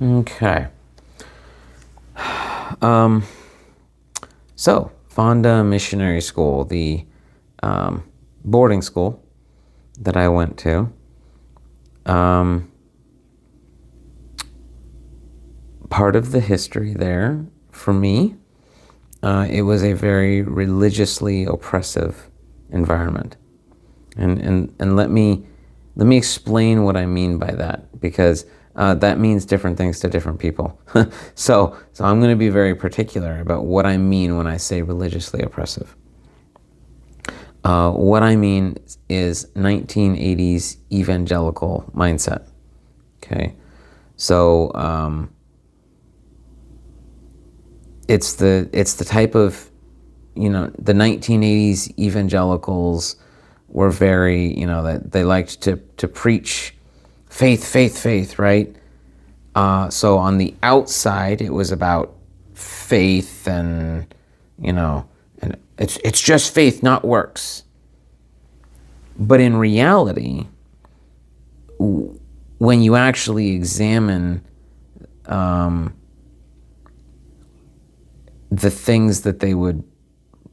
Okay. So, Fonda Missionary School, the boarding school that I went to, part of the history there for me, it was a very religiously oppressive environment. And let me explain what I mean by that, because that means different things to different people. So I'm going to be very particular about what I mean when I say religiously oppressive. What I mean is 1980s evangelical mindset. Okay, so it's the type of, the 1980s evangelicals were very, that they liked to preach faith, right? So on the outside, it was about faith and, and it's just faith, not works. But in reality, when you actually examine the things that they would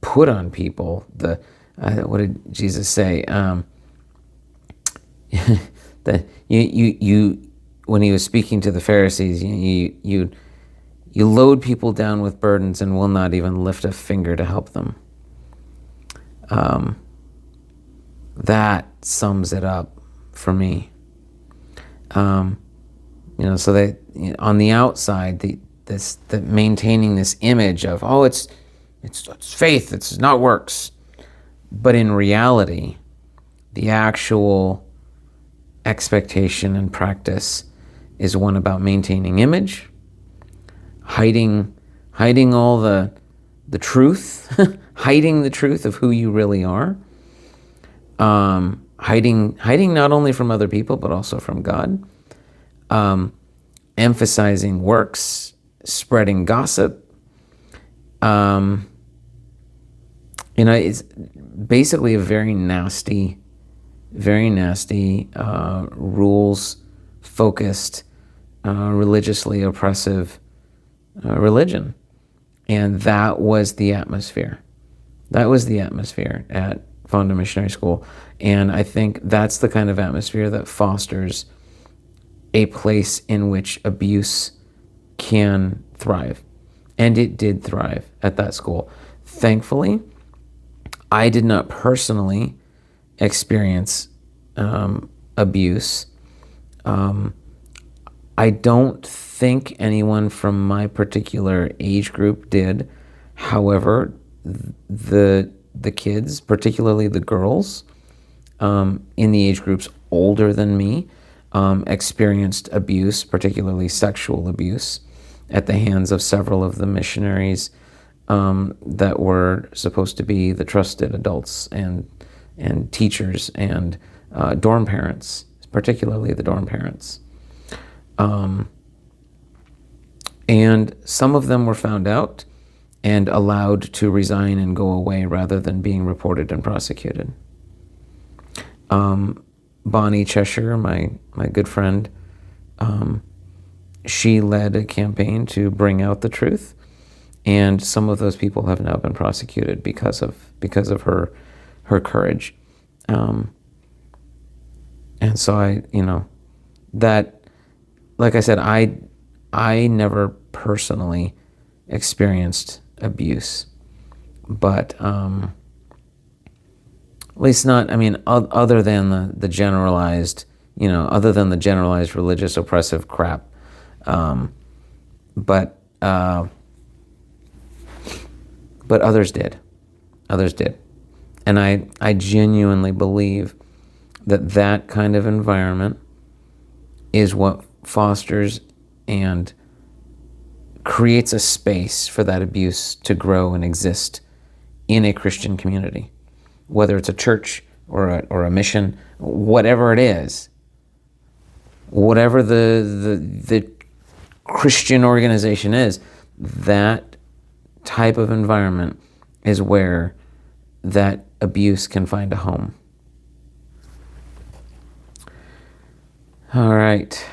put on people, what did Jesus say? That you when he was speaking to the Pharisees, you load people down with burdens and will not even lift a finger to help them. That sums it up for me. So they, on the outside, the maintaining this image of, it's faith, it's not works, but in reality, the actual expectation and practice is one about maintaining image, hiding all the truth, hiding the truth of who you really are, hiding not only from other people but also from God, emphasizing works, spreading gossip. It's basically a very nasty, rules-focused, religiously oppressive religion. And that was the atmosphere. That was the atmosphere at Fonda Missionary School. And I think that's the kind of atmosphere that fosters a place in which abuse can thrive. And it did thrive at that school. Thankfully, I did not personally experience abuse. I don't think anyone from my particular age group did. However, the kids, particularly the girls, in the age groups older than me, experienced abuse, particularly sexual abuse, at the hands of several of the missionaries that were supposed to be the trusted adults and teachers and dorm parents, particularly the dorm parents. And some of them were found out and allowed to resign and go away rather than being reported and prosecuted. Bonnie Cheshire, my good friend, she led a campaign to bring out the truth, and some of those people have now been prosecuted because of her courage. And so that, like I said, I never personally experienced abuse, but at least not, other than the generalized, other than the generalized religious oppressive crap. But others did. And I genuinely believe that kind of environment is what fosters and creates a space for that abuse to grow and exist in a Christian community, whether it's a church or a mission, whatever it is, whatever the Christian organization is, that type of environment is where that abuse can find a home. All right.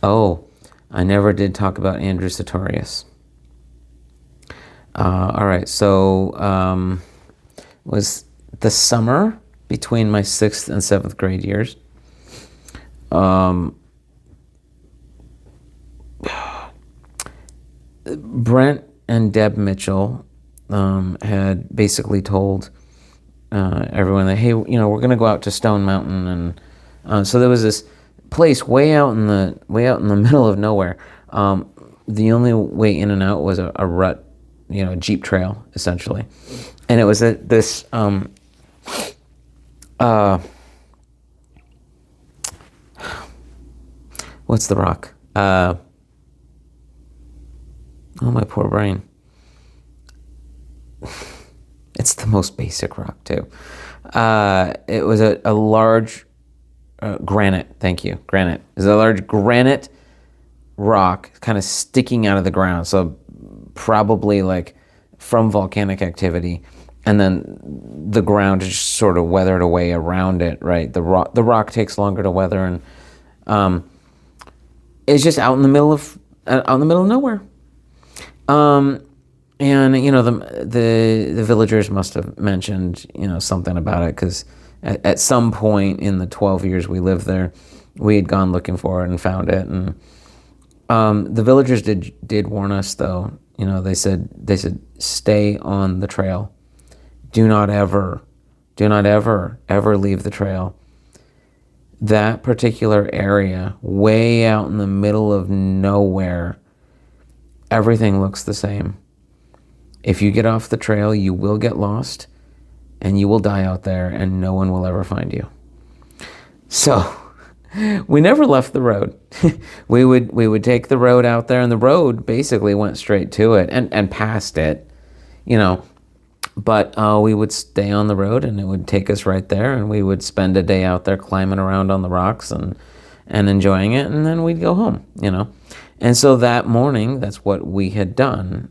Oh, I never did talk about Andrew Sartorius. All right, so was the summer between my 6th and 7th grade years. Brent and Deb Mitchell had basically told everyone that, hey, we're going to go out to Stone Mountain, and so there was this place way out in the middle of nowhere. The only way in and out was a rut, Jeep trail essentially, and it was this. What's the rock? Oh, my poor brain. It's the most basic rock, too. It was a large granite. Thank you. Granite. It's a large granite rock kind of sticking out of the ground. So probably like from volcanic activity. And then the ground just sort of weathered away around it, right? The rock takes longer to weather, and it's just out in the middle of nowhere. And the villagers must have mentioned something about it, because at some point in the 12 years we lived there, we had gone looking for it and found it. And the villagers did warn us, though. They said stay on the trail. Do not ever leave the trail. That particular area, way out in the middle of nowhere, everything looks the same. If you get off the trail, you will get lost, and you will die out there, and no one will ever find you. So we never left the road. we would take the road out there, and the road basically went straight to it and past it, But we would stay on the road, and it would take us right there, and we would spend a day out there climbing around on the rocks and enjoying it, and then we'd go home, And so that morning, that's what we had done.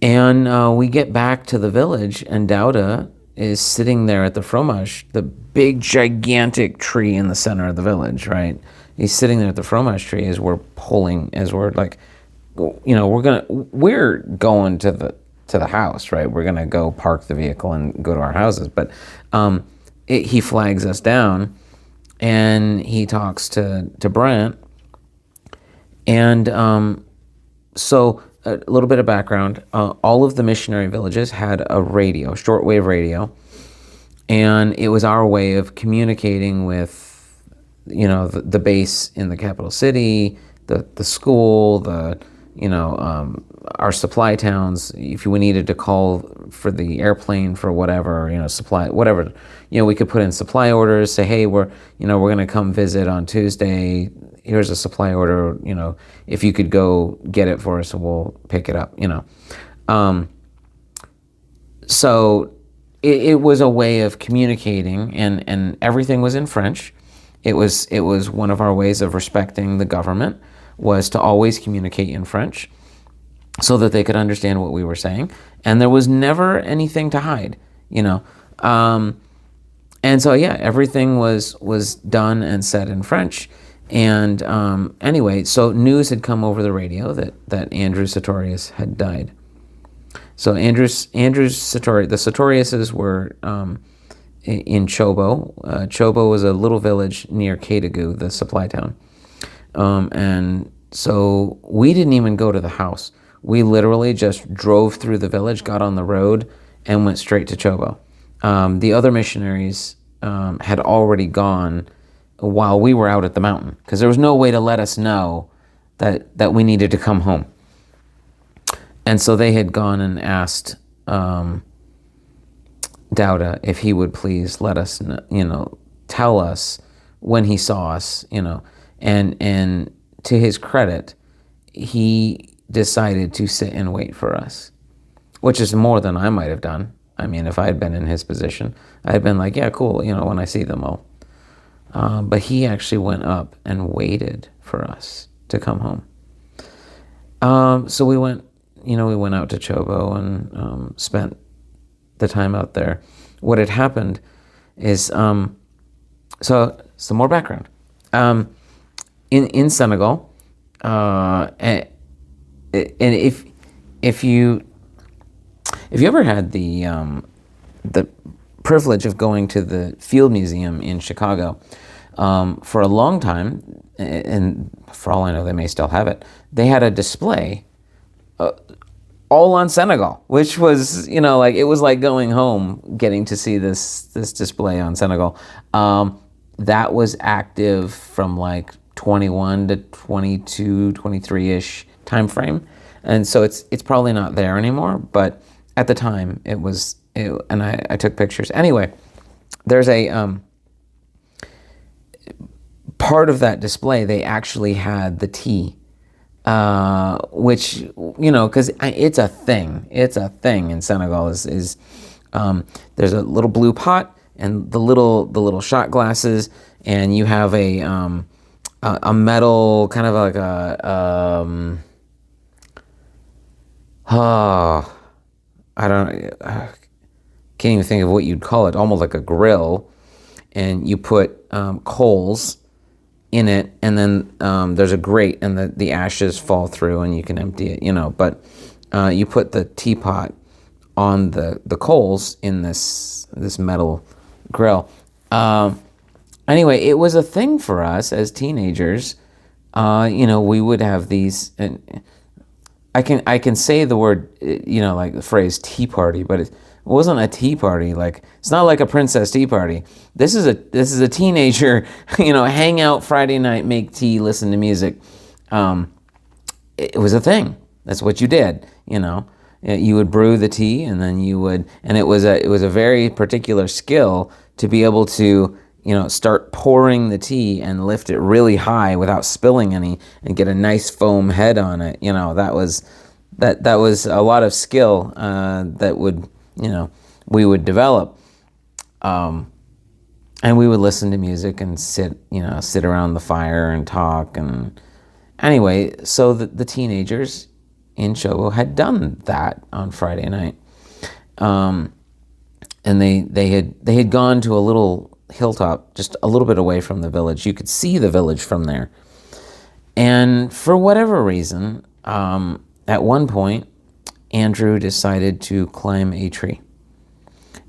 And we get back to the village, and Dauda is sitting there at the fromage, the big, gigantic tree in the center of the village, right? He's sitting there at the fromage tree as we're like, we're going to the house, right? We're gonna go park the vehicle and go to our houses. But he flags us down, and he talks to Brent. And so a little bit of background: all of the missionary villages had a radio, shortwave radio, and it was our way of communicating with, the base in the capital city, the school, our supply towns. If we needed to call for the airplane for whatever, supply, whatever, we could put in supply orders, say, hey, we're going to come visit on Tuesday. Here's a supply order, if you could go get it for us, and we'll pick it up, So it was a way of communicating, and everything was in French. It was one of our ways of respecting the government, was to always communicate in French so that they could understand what we were saying. And there was never anything to hide, And so, yeah, everything was done and said in French. And anyway, so news had come over the radio that Andrew Sartorius had died. So Andrew Sartorius, the Sartoriuses were in Chobo. Chobo was a little village near Kadagu, the supply town. And so we didn't even go to the house. We literally just drove through the village, got on the road, and went straight to Chobo. The other missionaries had already gone while we were out at the mountain, because there was no way to let us know that we needed to come home. And so they had gone and asked Dauda if he would please let us, tell us when he saw us, and to his credit, he decided to sit and wait for us, which is more than I might have done. I mean, if I had been in his position, I had been like, yeah, cool, when I see them, I'll. But he actually went up and waited for us to come home. So we went out to Chobo and spent the time out there. What had happened is, so some more background. in Senegal, and if you ever had the privilege of going to the Field Museum in Chicago, for a long time, and for all I know, they may still have it. They had a display all on Senegal, which was, like, it was like going home, getting to see this display on Senegal. That was active from like 21 to 22, 23-ish time frame. And so it's probably not there anymore, but at the time and I took pictures. Anyway, there's a part of that display, they actually had the tea, which, because it's a thing. It's a thing in Senegal. Is there's a little blue pot and the little shot glasses, and you have a metal kind of like can't even think of what you'd call it. Almost like a grill, and you put coals in it, and then there's a grate, and the ashes fall through, and you can empty it, but you put the teapot on the coals in this metal grill. Anyway, it was a thing for us as teenagers. We would have these, and I can say the word, like the phrase tea party, but it wasn't a tea party. Like, it's not like a princess tea party. This is a teenager, hang out Friday night, make tea, listen to music. It was a thing. That's what you did. You would brew the tea, and then and it was a very particular skill to be able to, start pouring the tea and lift it really high without spilling any, and get a nice foam head on it. That was a lot of skill that would, we would develop. And we would listen to music and sit around the fire and talk. And anyway, so the teenagers in Shogo had done that on Friday night. And they had gone to a little hilltop just a little bit away from the village. You could see the village from there. And for whatever reason, at one point, Andrew decided to climb a tree.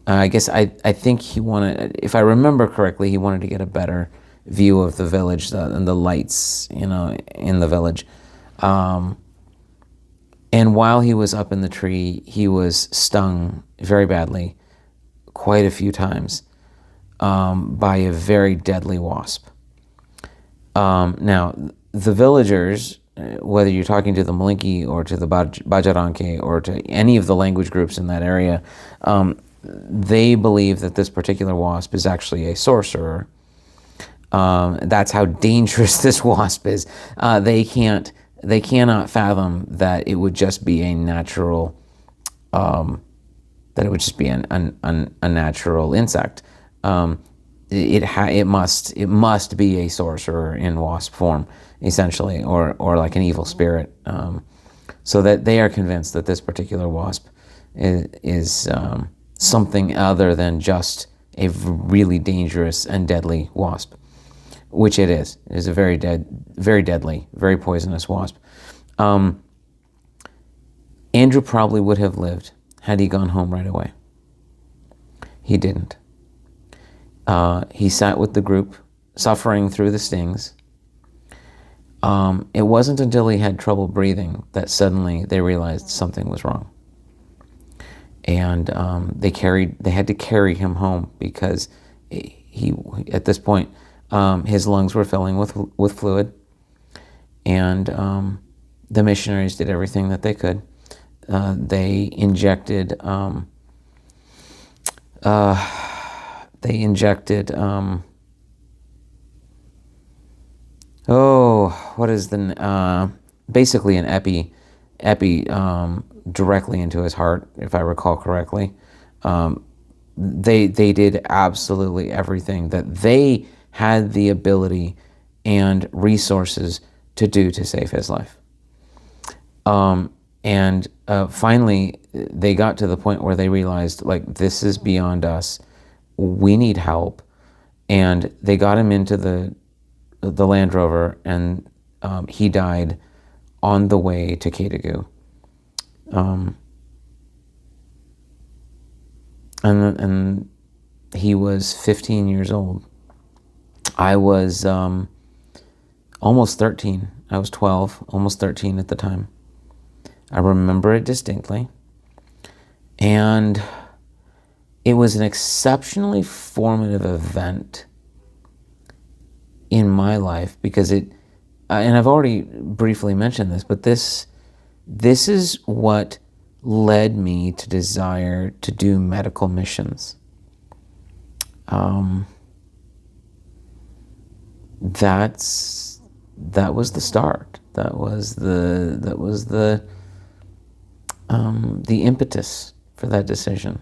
I guess I think he wanted, if I remember correctly, he wanted to get a better view of the village and the lights, in the village. And while he was up in the tree, he was stung very badly quite a few times by a very deadly wasp. Now, the villagers, whether you're talking to the Malinki or to the Bajaranke or to any of the language groups in that area, they believe that this particular wasp is actually a sorcerer. That's how dangerous this wasp is. They cannot fathom that it would just be a natural, that it would just be a natural insect. It must be a sorcerer in wasp form, essentially, or like an evil spirit. So that they are convinced that this particular wasp is something other than just a really dangerous and deadly wasp, which it is. It is a very deadly, very poisonous wasp. Andrew probably would have lived had he gone home right away. He didn't. He sat with the group, suffering through the stings. It wasn't until he had trouble breathing that suddenly they realized something was wrong. And they had to carry him home because he at this point, his lungs were filling with fluid, and the missionaries did everything that they could. They injected what is basically an epi directly into his heart, if I recall correctly. They did absolutely everything that they had the ability and resources to do to save his life. And finally, they got to the point where they realized, like, this is beyond us. We need help. And they got him into the the Land Rover, and he died on the way to Katagu. And he was 15 years old. I was almost 13. I was 12, almost 13 at the time. I remember it distinctly. And it was an exceptionally formative event in my life because and I've already briefly mentioned this, but this is what led me to desire to do medical missions. That was the start. That was the impetus for that decision.